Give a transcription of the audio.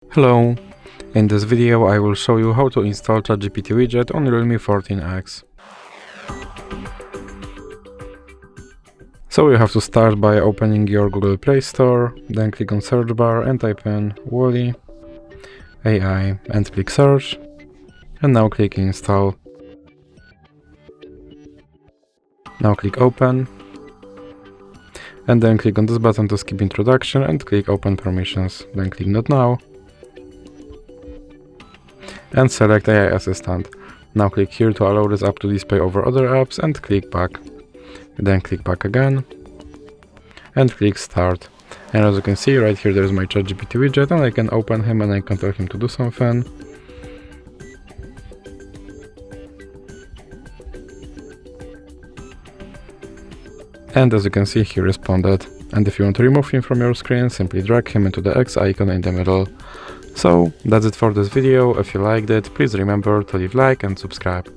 Hello! In this video I will show you how to install ChatGPT Widget on Realme 14x. So you have to start by opening your Google Play Store, then click on search bar and type in Wally AI and click search, and now click install. Now click open, and then click on this button to skip introduction and click open permissions, then click not now. And select AI Assistant. Now click here to allow this app to display over other apps and click back. Then click back again and click start. And as you can see right here there's my ChatGPT widget, and I can open him and I can tell him to do something. And as you can see, he responded. And if you want to remove him from your screen, simply drag him into the X icon in the middle. So that's it for this video. If you liked it, please remember to leave a like and subscribe.